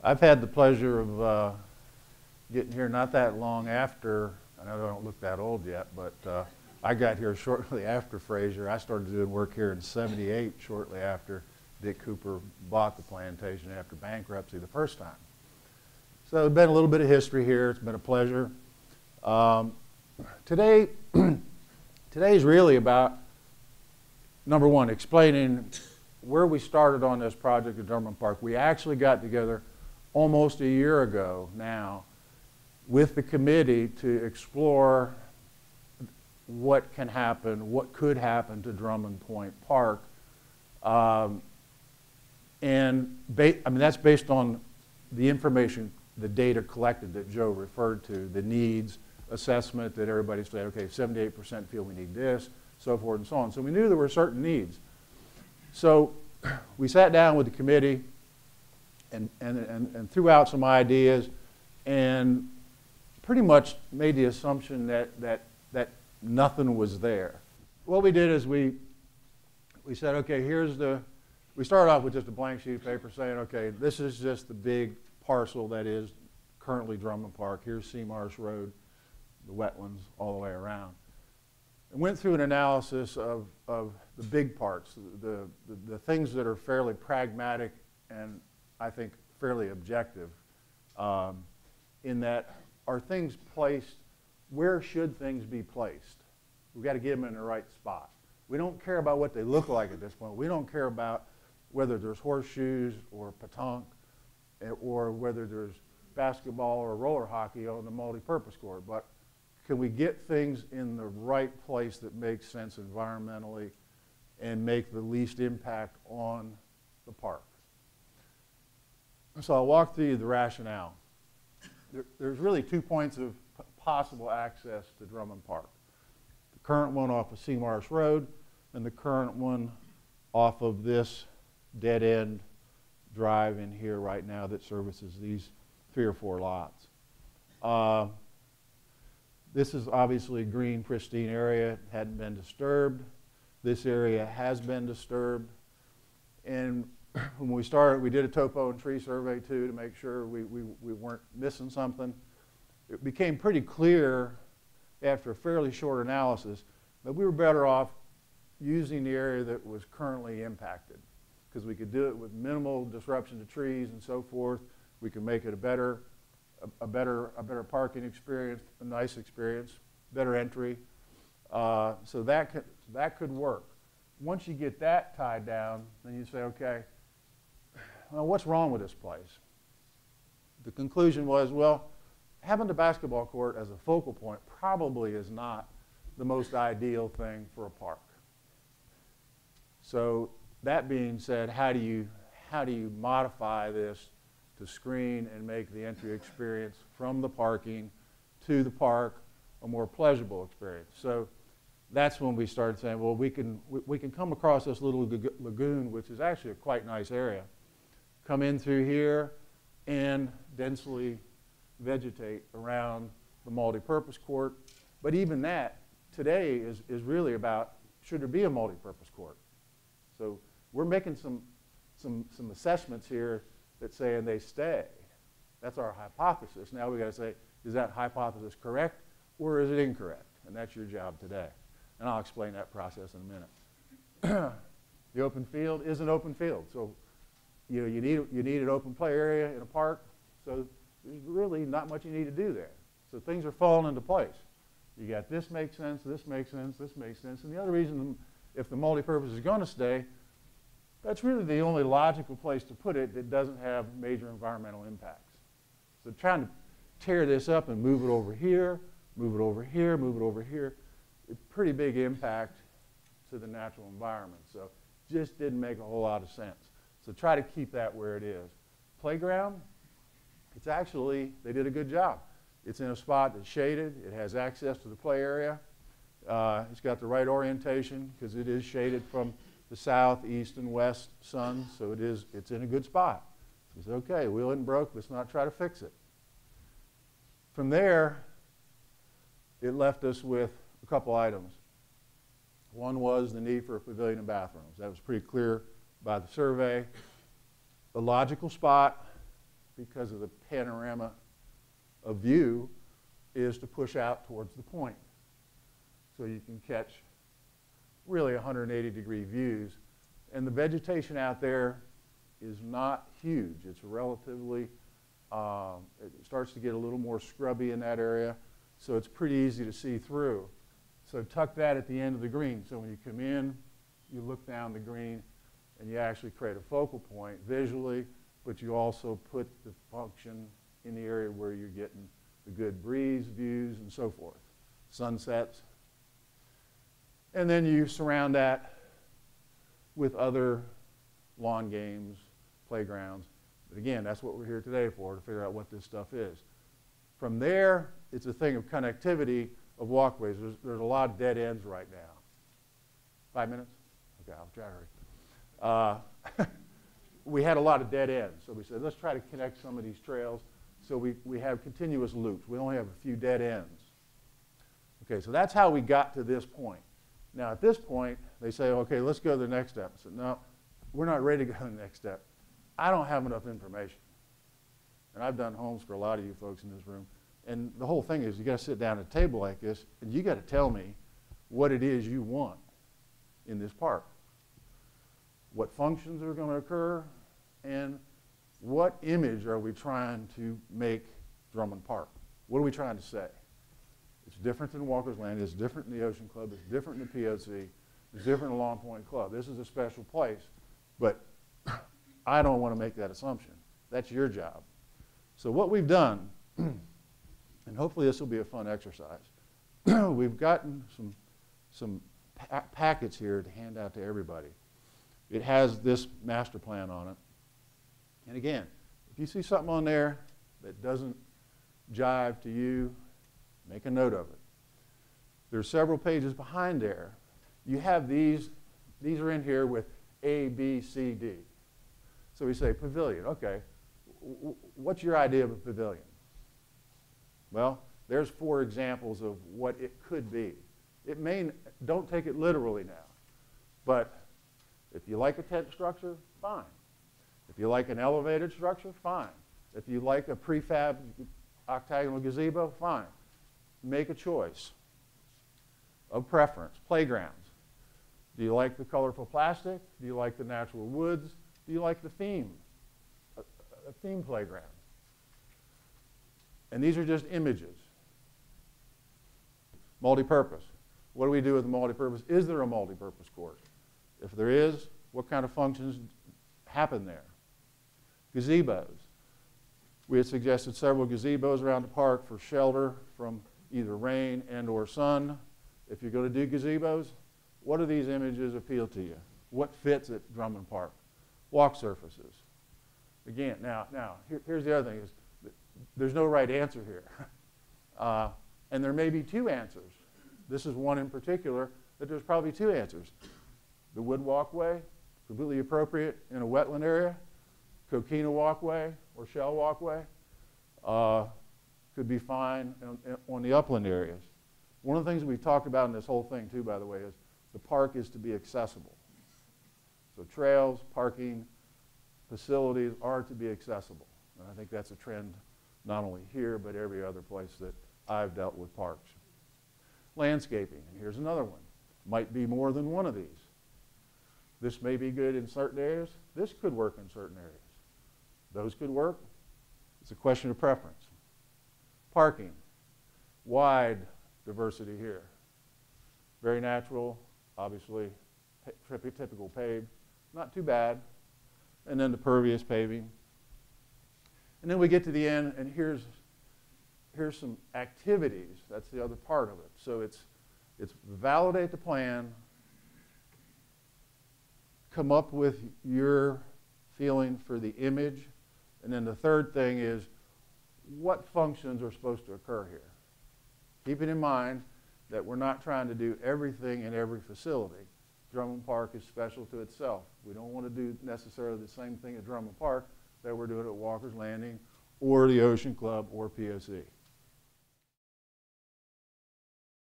I've had the pleasure of getting here not that long after, I know I don't look that old yet, but I got here shortly after Fraser. I started doing work here in '78, shortly after Dick Cooper bought the plantation after bankruptcy the first time. So there's been a little bit of history here. It's been a pleasure. Today is really about, number one, explaining where we started on this project at Drummond Park. We actually got together almost a year ago now with the committee to explore what can happen, what could happen to Drummond Point Park. That's based on the information, the data collected that Joe referred to, the needs assessment that everybody said, okay, 78% feel we need this, so forth and so on. So we knew there were certain needs. So we sat down with the committee and threw out some ideas and pretty much made the assumption that nothing was there. What we did is we said, okay, we started off with just a blank sheet of paper saying, okay, this is just the big parcel that is currently Drummond Park. Here's Seamarsh Road, the wetlands all the way around. And went through an analysis of the big parts, the things that are fairly pragmatic and I think fairly objective, in that are things placed, where should things be placed? We've got to get them in the right spot. We don't care about what they look like at this point. We don't care about whether there's horseshoes or petanque or whether there's basketball or roller hockey on the multi-purpose court, but can we get things in the right place that makes sense environmentally and make the least impact on the park? So I'll walk through the rationale. There's really 2 points of possible access to Drummond Park. The current one off of Seamarsh Road and the current one off of this dead-end drive in here right now that services these 3 or 4 lots. This is obviously a green, pristine area. It hadn't been disturbed. This area has been disturbed. And when we started, we did a topo and tree survey too to make sure we weren't missing something. It became pretty clear after a fairly short analysis that we were better off using the area that was currently impacted because we could do it with minimal disruption to trees and so forth. We could make it a better parking experience, a nice experience, better entry. So that could work. Once you get that tied down, then you say, okay, well, what's wrong with this place? The conclusion was, well, having the basketball court as a focal point probably is not the most ideal thing for a park. So that being said, how do you modify this to screen and make the entry experience from the parking to the park a more pleasurable experience? So that's when we started saying, well, we can come across this little lagoon, which is actually a quite nice area, come in through here and densely vegetate around the multi-purpose court. But even that today is really about, should there be a multi-purpose court? So we're making some assessments here that saying they stay. That's our hypothesis. Now we've got to say, is that hypothesis correct or is it incorrect? And that's your job today. And I'll explain that process in a minute. The open field is an open field. So you need an open play area in a park. So there's really not much you need to do there. So things are falling into place. You got this makes sense, this makes sense, this makes sense. And the other reason, if the multi-purpose is going to stay, that's really the only logical place to put it that doesn't have major environmental impacts. So trying to tear this up and move it over here, move it over here, move it over here, a pretty big impact to the natural environment. So just didn't make a whole lot of sense. So try to keep that where it is. Playground, it's actually, they did a good job. It's in a spot that's shaded. It has access to the play area. It's got the right orientation because it is shaded from the south, east, and west sun. So it's in a good spot. So it's okay, wheel isn't broke, let's not try to fix it. From there, it left us with a couple items. One was the need for a pavilion and bathrooms. That was pretty clear by the survey. A logical spot, because of the panorama of view, is to push out towards the point. So you can catch really 180-degree views. And the vegetation out there is not huge. It's relatively, it starts to get a little more scrubby in that area, so it's pretty easy to see through. So tuck that at the end of the green. So when you come in, you look down the green, and you actually create a focal point visually, but you also put the function in the area where you're getting the good breeze, views, and so forth. Sunsets. And then you surround that with other lawn games, playgrounds. But again, that's what we're here today for, to figure out what this stuff is. From there, it's a thing of connectivity of walkways. There's a lot of dead ends right now. 5 minutes? Okay, I'll try to hurry. We had a lot of dead ends, so we said, let's try to connect some of these trails. So we have continuous loops. We only have a few dead ends. Okay, so that's how we got to this point. Now, at this point, they say, okay, let's go to the next step. I said, no, we're not ready to go to the next step. I don't have enough information. And I've done homes for a lot of you folks in this room. And the whole thing is you got to sit down at a table like this, and you got to tell me what it is you want in this park. What functions are going to occur, and what image are we trying to make Drummond Park? What are we trying to say? It's different than Walker's Land. It's different than the Ocean Club. It's different than the POC. It's different than Long Point Club. This is a special place, but I don't want to make that assumption. That's your job. So what we've done, and hopefully this will be a fun exercise, we've gotten some packets here to hand out to everybody. It has this master plan on it. And again, if you see something on there that doesn't jive to you, make a note of it. There's several pages behind there. You have these are in here with A, B, C, D. So we say pavilion, okay, what's your idea of a pavilion? Well, there's 4 examples of what it could be. It may, don't take it literally now, but if you like a tent structure, fine. If you like an elevated structure, fine. If you like a prefab octagonal gazebo, fine. Make a choice of preference. Playgrounds. Do you like the colorful plastic? Do you like the natural woods? Do you like the theme? A theme playground. And these are just images. Multi-purpose. What do we do with the multi-purpose? Is there a multi-purpose court? If there is, what kind of functions happen there? Gazebos. We had suggested several gazebos around the park for shelter from either rain and or sun. If you're going to do gazebos, what do these images appeal to you? What fits at Drummond Park? Walk surfaces. Again, now here's the other thing is there's no right answer here. And there may be 2 answers. This is one in particular that there's probably 2 answers. The wood walkway, completely appropriate in a wetland area. Coquina walkway or shell walkway could be fine on the upland areas. One of the things we've talked about in this whole thing too, by the way, is the park is to be accessible. So trails, parking, facilities are to be accessible. And I think that's a trend not only here, but every other place that I've dealt with parks. Landscaping, and here's another one. Might be more than one of these. This may be good in certain areas. This could work in certain areas. Those could work. It's a question of preference. Parking, wide diversity here. Very natural, obviously, typical paved, not too bad. And then the pervious paving. And then we get to the end, and here's some activities. That's the other part of it. So it's validate the plan, come up with your feeling for the image, and then the third thing is what functions are supposed to occur here. Keeping in mind that we're not trying to do everything in every facility. Drummond Park is special to itself. We don't want to do necessarily the same thing at Drummond Park that we're doing at Walker's Landing or the Ocean Club or POC.